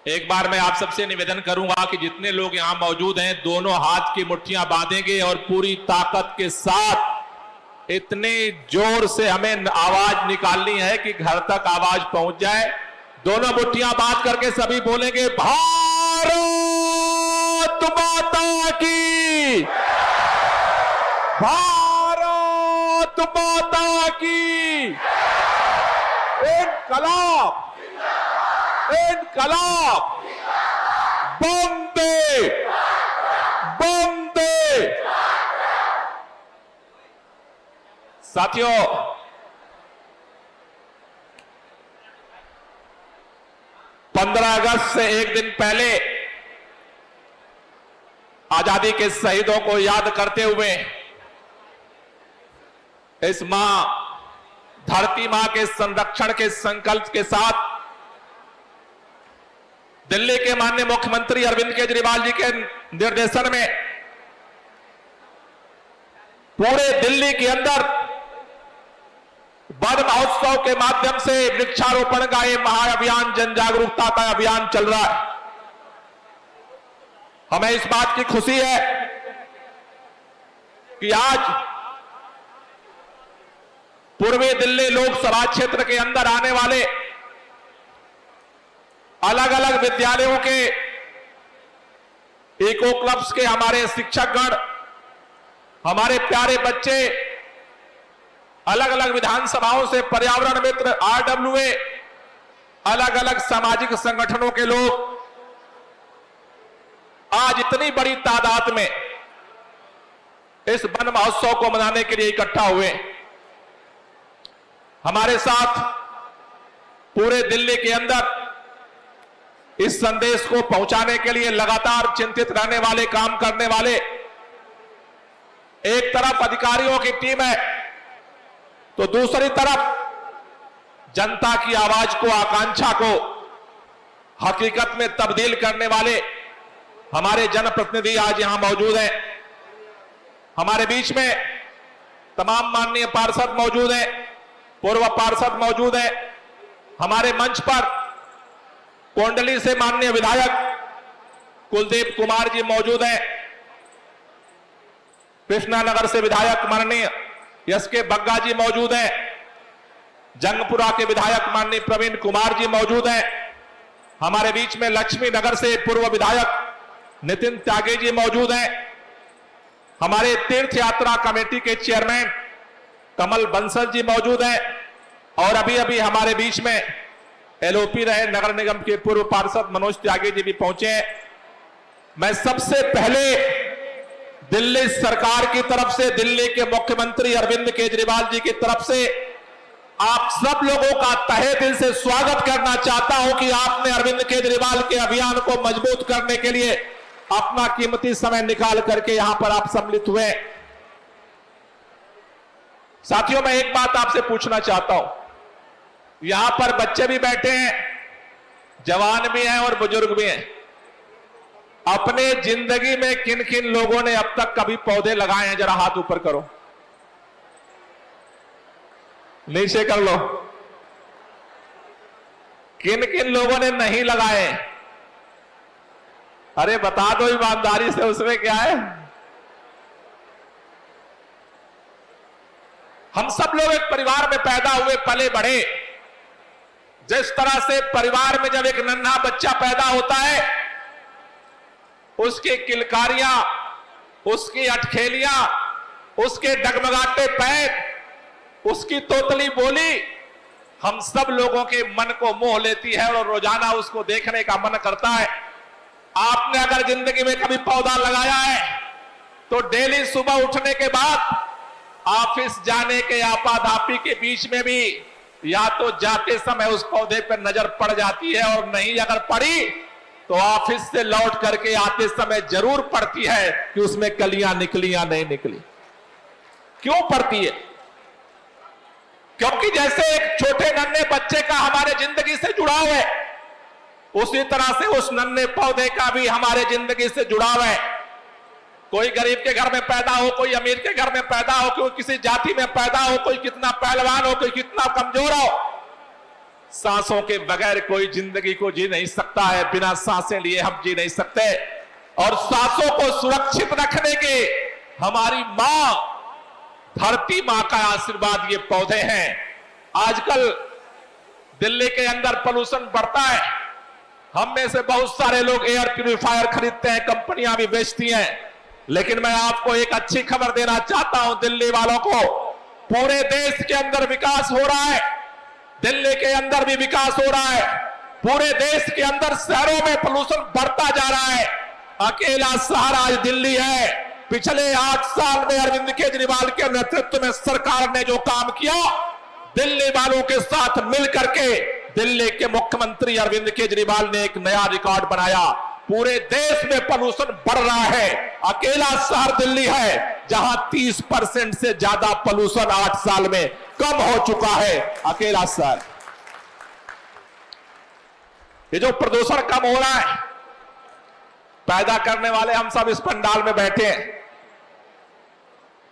एक बार मैं आप सबसे निवेदन करूंगा कि जितने लोग यहां मौजूद हैं दोनों हाथ की मुट्ठियां बांधेंगे और पूरी ताकत के साथ इतने जोर से हमें आवाज निकालनी है कि घर तक आवाज पहुंच जाए। दोनों मुट्ठियां बांध करके सभी बोलेंगे भारत माता की, भारत माता की। इनकलाब, इनकलाब, वंदे वंदे। साथियों, पंद्रह अगस्त से एक दिन पहले आजादी के शहीदों को याद करते हुए इस मां धरती मां के संरक्षण के संकल्प के साथ दिल्ली के माननीय मुख्यमंत्री अरविंद केजरीवाल जी के निर्देशन में पूरे दिल्ली के अंदर वन महोत्सव के माध्यम से वृक्षारोपण का यह महाअभियान, जन जागरूकता का अभियान चल रहा है। हमें इस बात की खुशी है कि आज पूर्वी दिल्ली लोकसभा क्षेत्र के अंदर आने वाले अलग अलग विद्यालयों के इको क्लब्स के हमारे शिक्षकगण, हमारे प्यारे बच्चे, अलग अलग विधानसभाओं से पर्यावरण मित्र, आरडब्ल्यूए, अलग अलग सामाजिक संगठनों के लोग आज इतनी बड़ी तादाद में इस वन महोत्सव को मनाने के लिए इकट्ठा हुए। हमारे साथ पूरे दिल्ली के अंदर इस संदेश को पहुंचाने के लिए लगातार चिंतित रहने वाले, काम करने वाले एक तरफ अधिकारियों की टीम है तो दूसरी तरफ जनता की आवाज को, आकांक्षा को हकीकत में तब्दील करने वाले हमारे जनप्रतिनिधि आज यहां मौजूद हैं। हमारे बीच में तमाम माननीय पार्षद मौजूद हैं, पूर्व पार्षद मौजूद हैं। हमारे मंच पर कोंडली से माननीय विधायक कुलदीप कुमार जी मौजूद हैं। कृष्णानगर से विधायक माननीय एसके बग्गा जी मौजूद हैं। जंगपुरा के विधायक माननीय प्रवीण कुमार जी मौजूद हैं। हमारे बीच में लक्ष्मी नगर से पूर्व विधायक नितिन त्यागी जी मौजूद हैं। हमारे तीर्थ यात्रा कमेटी के चेयरमैन कमल बंसल जी मौजूद हैं। और अभी अभी हमारे बीच में एलओपी रहे नगर निगम के पूर्व पार्षद मनोज त्यागी जी भी पहुंचे हैं। मैं सबसे पहले दिल्ली सरकार की तरफ से, दिल्ली के मुख्यमंत्री अरविंद केजरीवाल जी की तरफ से आप सब लोगों का तहे दिल से स्वागत करना चाहता हूं कि आपने अरविंद केजरीवाल के अभियान को मजबूत करने के लिए अपना कीमती समय निकाल करके यहां पर आप सम्मिलित हुए। साथियों, मैं एक बात आपसे पूछना चाहता हूं, यहां पर बच्चे भी बैठे हैं, जवान भी हैं और बुजुर्ग भी हैं। अपने जिंदगी में किन किन लोगों ने अब तक कभी पौधे लगाए हैं? जरा हाथ ऊपर करो, नीचे कर लो। किन किन लोगों ने नहीं लगाए? अरे बता दो ईमानदारी से, उसमें क्या है। हम सब लोग एक परिवार में पैदा हुए, पले बढ़े। जिस तरह से परिवार में जब एक नन्हा बच्चा पैदा होता है, उसकी किलकारियां, उसकी अटखेलियां, उसके डगमगाते पैर, उसकी तोतली बोली हम सब लोगों के मन को मोह लेती है और रोजाना उसको देखने का मन करता है। आपने अगर जिंदगी में कभी पौधा लगाया है तो डेली सुबह उठने के बाद ऑफिस जाने के आपाधापी के बीच में भी या तो जाते समय उस पौधे पर नजर पड़ जाती है, और नहीं अगर पड़ी तो ऑफिस से लौट करके आते समय जरूर पड़ती है कि उसमें कलियां निकली या नहीं निकली। क्यों पड़ती है? क्योंकि जैसे एक छोटे नन्हे बच्चे का हमारे जिंदगी से जुड़ाव है, उसी तरह से उस नन्हे पौधे का भी हमारे जिंदगी से जुड़ाव है। कोई गरीब के घर में पैदा हो, कोई अमीर के घर में पैदा हो, कोई किसी जाति में पैदा हो, कोई कितना पहलवान हो, कोई कितना कमजोर हो, सांसों के बगैर कोई जिंदगी को जी नहीं सकता है, बिना सांसें लिए हम जी नहीं सकते। और सांसों को सुरक्षित रखने के हमारी मां, धरती मां का आशीर्वाद ये पौधे हैं। आजकल दिल्ली के अंदर पोल्यूशन बढ़ता है। हम में से बहुत सारे लोग एयर प्यूरिफायर खरीदते हैं, कंपनियां भी बेचती हैं। लेकिन मैं आपको एक अच्छी खबर देना चाहता हूं दिल्ली वालों को, पूरे देश के अंदर विकास हो रहा है। दिल्ली के अंदर भी विकास हो रहा है। पूरे देश के अंदर शहरों में पोल्यूशन बढ़ता जा रहा है। अकेला शहर आज दिल्ली है। पिछले 8 साल में अरविंद केजरीवाल के नेतृत्व में सरकार ने जो काम किया, दिल्ली वालों के साथ मिलकर के दिल्ली के मुख्यमंत्री अरविंद केजरीवाल ने एक नया रिकॉर्ड बनाया। पूरे देश में पोल्यूशन बढ़ रहा है। अकेला शहर दिल्ली है जहां 30% से ज्यादा पोल्यूशन 8 साल में कम हो चुका है। अकेला शहर। ये जो प्रदूषण कम हो रहा है, पैदा करने वाले हम सब इस पंडाल में बैठे हैं।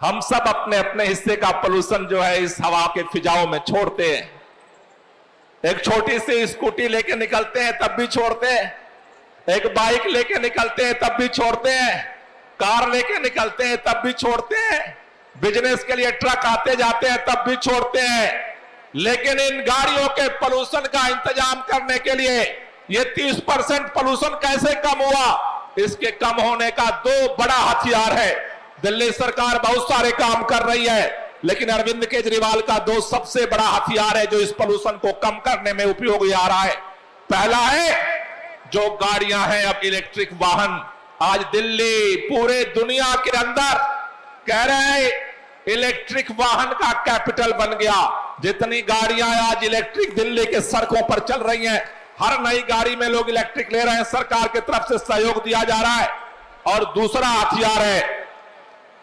हम सब अपने अपने हिस्से का पोल्यूशन जो है इस हवा के फिजाओं में छोड़ते हैं। एक छोटी सी स्कूटी लेके निकलते हैं तब भी छोड़ते हैं, एक बाइक लेके निकलते हैं तब भी छोड़ते हैं, कार लेके निकलते हैं तब भी छोड़ते हैं, बिजनेस के लिए ट्रक आते जाते हैं तब भी छोड़ते हैं। लेकिन इन गाड़ियों के पोल्यूशन का इंतजाम करने के लिए ये 30% पोल्यूशन कैसे कम हुआ, इसके कम होने का 2 बड़ा हथियार है। दिल्ली सरकार बहुत सारे काम कर रही है, लेकिन अरविंद केजरीवाल का 2 सबसे बड़ा हथियार है जो इस पोल्यूशन को कम करने में उपयोगी आ रहा है। पहला है जो गाड़ियां हैं अब इलेक्ट्रिक वाहन। आज दिल्ली पूरे दुनिया के अंदर कह रहे हैं इलेक्ट्रिक वाहन का कैपिटल बन गया। जितनी गाड़ियां आज इलेक्ट्रिक दिल्ली के सड़कों पर चल रही हैं, हर नई गाड़ी में लोग इलेक्ट्रिक ले रहे हैं। सरकार की तरफ से सहयोग दिया जा रहा है। और दूसरा हथियार है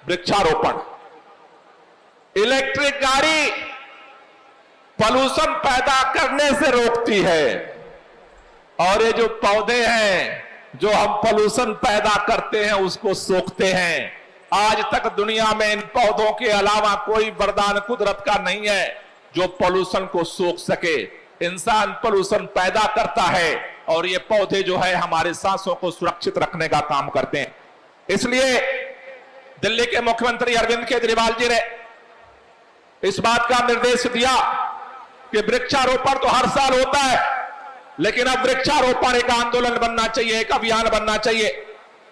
वृक्षारोपण। इलेक्ट्रिक गाड़ी पोल्यूशन पैदा करने से रोकती है, और ये जो पौधे हैं जो हम पोल्यूशन पैदा करते हैं उसको सोखते हैं। आज तक दुनिया में इन पौधों के अलावा कोई वरदान कुदरत का नहीं है जो पोल्यूशन को सोख सके। इंसान पोल्यूशन पैदा करता है और ये पौधे जो है हमारे सांसों को सुरक्षित रखने का काम करते हैं। इसलिए दिल्ली के मुख्यमंत्री अरविंद केजरीवाल जी ने इस बात का निर्देश दिया कि वृक्षारोपण तो हर साल होता है, लेकिन अब वृक्षारोपण एक आंदोलन बनना चाहिए, एक अभियान बनना चाहिए।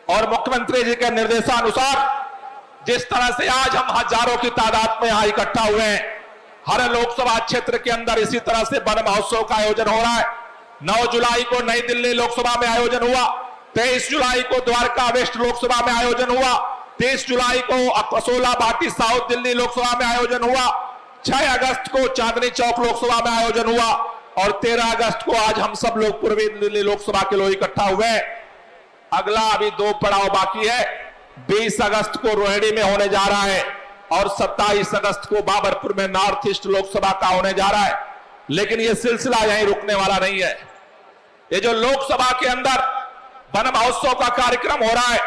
और मुख्यमंत्री जी के निर्देशानुसार जिस तरह से आज हम हजारों की तादाद में यहां इकट्ठा हुए हैं, हर लोकसभा क्षेत्र के अंदर इसी तरह से वन महोत्सव का आयोजन हो रहा है। 9 जुलाई को नई दिल्ली लोकसभा में आयोजन हुआ, 23 जुलाई को द्वारका वेस्ट लोकसभा में आयोजन हुआ, 23 जुलाई को कसोला भाटी साउथ दिल्ली लोकसभा में आयोजन हुआ, 6 अगस्त को चांदनी चौक लोकसभा में आयोजन हुआ, और 13 अगस्त को आज हम सब लोग पूर्वी दिल्ली लोकसभा के लोग इकट्ठा हुए। अगला अभी 2 पड़ाव बाकी है। 20 अगस्त को रोहिणी में होने जा रहा है और 27 अगस्त को बाबरपुर में नॉर्थ ईस्ट लोकसभा का होने जा रहा है। लेकिन यह सिलसिला यहीं रुकने वाला नहीं है। ये जो लोकसभा के अंदर वन महोत्सव का कार्यक्रम हो रहा है,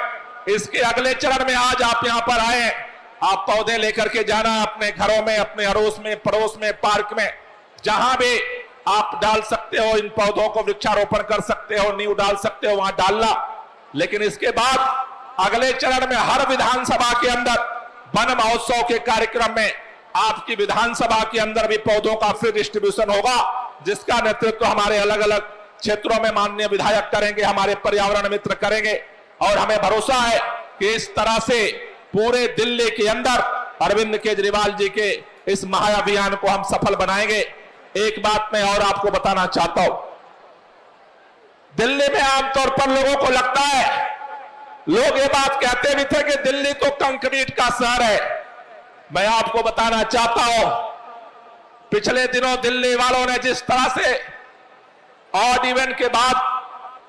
इसके अगले चरण में आज आप यहां पर आए। आप पौधे लेकर के जाना अपने घरों में, अपने अड़ोस में, पड़ोस में, पार्क में, जहां भी आप डाल सकते हो। इन पौधों को वृक्षारोपण कर सकते हो, नींव डाल सकते हो, वहां डालना। लेकिन इसके बाद अगले चरण में हर विधानसभा के अंदर वन महोत्सव के कार्यक्रम में आपकी विधानसभा के अंदर भी पौधों का फ्री डिस्ट्रीब्यूशन होगा, जिसका नेतृत्व हमारे अलग अलग क्षेत्रों में माननीय विधायक करेंगे, हमारे पर्यावरण मित्र करेंगे। और हमें भरोसा है कि इस तरह से पूरे दिल्ली के अंदर अरविंद केजरीवाल जी के इस महाअभियान को हम सफल बनाएंगे। एक बात मैं और आपको बताना चाहता हूं, दिल्ली में आमतौर पर लोगों को लगता है, लोग ये बात कहते भी थे कि दिल्ली तो कंक्रीट का शहर है। मैं आपको बताना चाहता हूं, पिछले दिनों दिल्ली वालों ने जिस तरह से ऑड इवेंट के बाद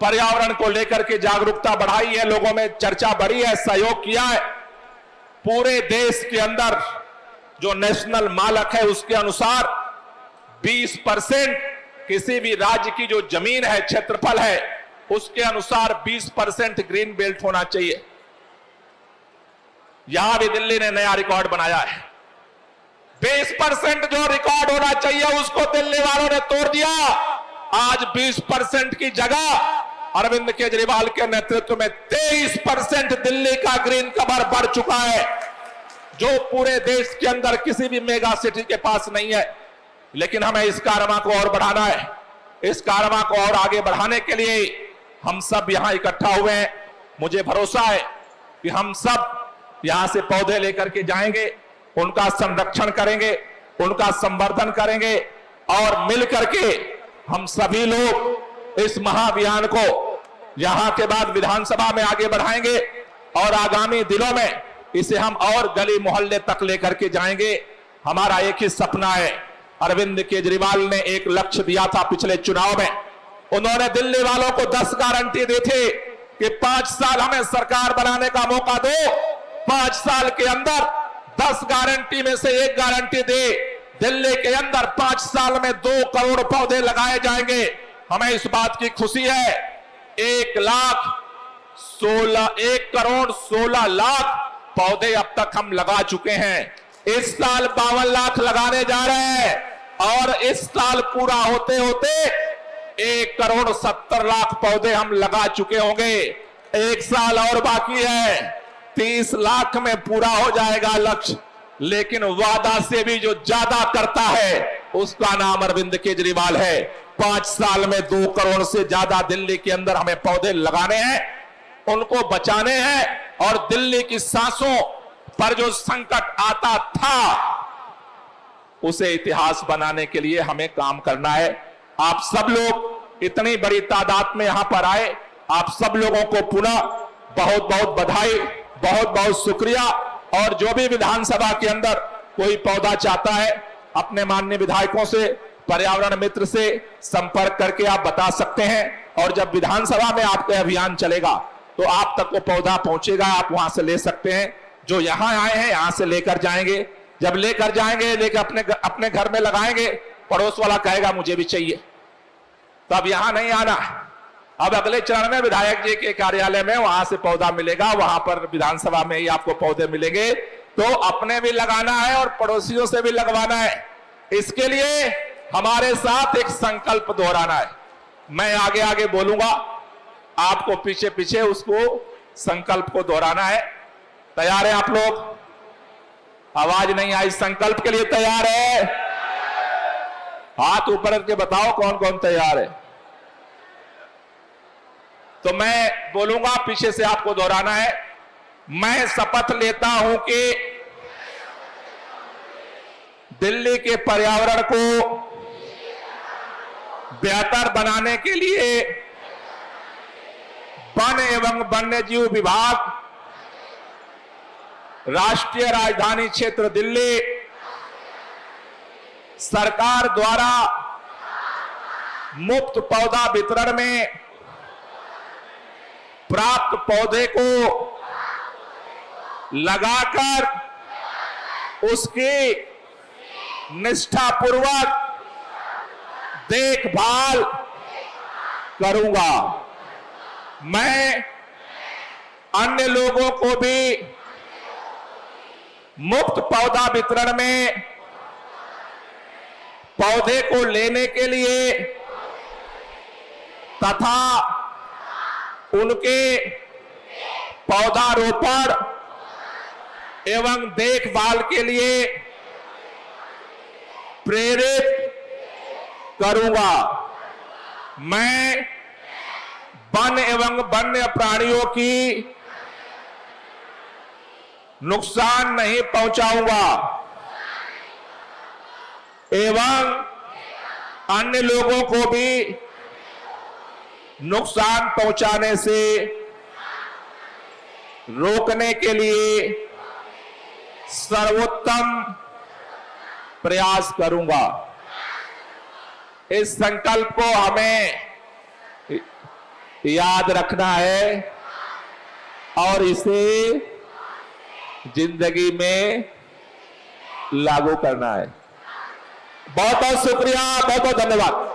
पर्यावरण को लेकर के जागरूकता बढ़ाई है, लोगों में चर्चा बढ़ी है, सहयोग किया है। पूरे देश के अंदर जो नेशनल मानक है उसके अनुसार 20% किसी भी राज्य की जो जमीन है, क्षेत्रफल है, उसके अनुसार 20% ग्रीन बेल्ट होना चाहिए। यहां भी दिल्ली ने नया रिकॉर्ड बनाया है। 20% जो रिकॉर्ड होना चाहिए उसको दिल्ली वालों ने तोड़ दिया। आज 20% की जगह अरविंद केजरीवाल के नेतृत्व में 23% दिल्ली का ग्रीन कवर बढ़ चुका है, जो पूरे देश के अंदर किसी भी मेगा सिटी के पास नहीं है। लेकिन हमें इस कारवां को और बढ़ाना है। इस कारवां को और आगे बढ़ाने के लिए हम सब यहां इकट्ठा हुए हैं। मुझे भरोसा है कि हम सब यहां से पौधे लेकर के जाएंगे, उनका संरक्षण करेंगे, उनका संवर्धन करेंगे और मिल करके हम सभी लोग इस महाअभियान को यहां के बाद विधानसभा में आगे बढ़ाएंगे और आगामी दिनों में इसे हम और गली मोहल्ले तक लेकर के जाएंगे। हमारा एक ही सपना है। अरविंद केजरीवाल ने एक लक्ष्य दिया था पिछले चुनाव में। उन्होंने दिल्ली वालों को 10 गारंटी दी थी कि 5 साल हमें सरकार बनाने का मौका दो। 5 साल के अंदर 10 गारंटी में से एक गारंटी दे, दिल्ली के अंदर 5 साल में 2 करोड़ पौधे लगाए जाएंगे। हमें इस बात की खुशी है। 1 करोड़ 16 लाख पौधे अब तक हम लगा चुके हैं। इस साल 52 लाख लगाने जा रहे हैं और इस साल पूरा होते होते 1 करोड़ 70 लाख पौधे हम लगा चुके होंगे। 1 साल और बाकी है, 30 लाख में पूरा हो जाएगा लक्ष्य। लेकिन वादा से भी जो ज्यादा करता है उसका नाम अरविंद केजरीवाल है। 5 साल में 2 करोड़ से ज्यादा दिल्ली के अंदर हमें पौधे लगाने हैं, उनको बचाने हैं और दिल्ली की सांसों पर जो संकट आता था उसे इतिहास बनाने के लिए हमें काम करना है। आप सब लोग इतनी बड़ी तादाद में यहां पर आए, आप सब लोगों को पुनः बहुत बहुत बधाई, बहुत बहुत शुक्रिया। और जो भी विधानसभा के अंदर कोई पौधा चाहता है, अपने माननीय विधायकों से, पर्यावरण मित्र से संपर्क करके आप बता सकते हैं। और जब विधानसभा में आपका अभियान चलेगा तो आप तक वो पौधा पहुंचेगा, आप वहां से ले सकते हैं। जो यहां आए हैं यहां से लेकर जाएंगे, जब लेकर जाएंगे लेकर अपने घर में लगाएंगे, पड़ोस वाला कहेगा मुझे भी चाहिए, तब यहां नहीं आना। अब अगले चरण में विधायक जी के कार्यालय में वहां से पौधा मिलेगा, वहां पर विधानसभा में ही आपको पौधे मिलेंगे। तो अपने भी लगाना है और पड़ोसियों से भी लगवाना है। इसके लिए हमारे साथ एक संकल्प दोहराना है। मैं आगे आगे बोलूंगा, आपको पीछे पीछे उसको संकल्प को दोहराना है। तैयार है आप लोग? आवाज नहीं आई। संकल्प के लिए तैयार है? हाथ ऊपर करके बताओ कौन कौन तैयार है। तो मैं बोलूंगा, पीछे से आपको दोहराना है। मैं शपथ लेता हूं कि दिल्ली के पर्यावरण को बेहतर बनाने के लिए वन एवं वन्यजीव विभाग, राष्ट्रीय राजधानी क्षेत्र दिल्ली सरकार द्वारा मुफ्त पौधा वितरण में प्राप्त पौधे को लगाकर उसकी निष्ठापूर्वक देखभाल करूंगा। मैं अन्य लोगों को भी मुफ्त पौधा वितरण में पौधे को लेने के लिए तथा उनके पौधारोपण एवं देखभाल के लिए प्रेरित करूंगा। मैं वन एवं वन्य प्राणियों की नुकसान नहीं पहुंचाऊंगा एवं अन्य लोगों को भी नुकसान पहुंचाने से रोकने के लिए सर्वोत्तम प्रयास करूंगा। इस संकल्प को हमें याद रखना है और इसे जिंदगी में लागू करना है। बहुत बहुत शुक्रिया, बहुत बहुत धन्यवाद।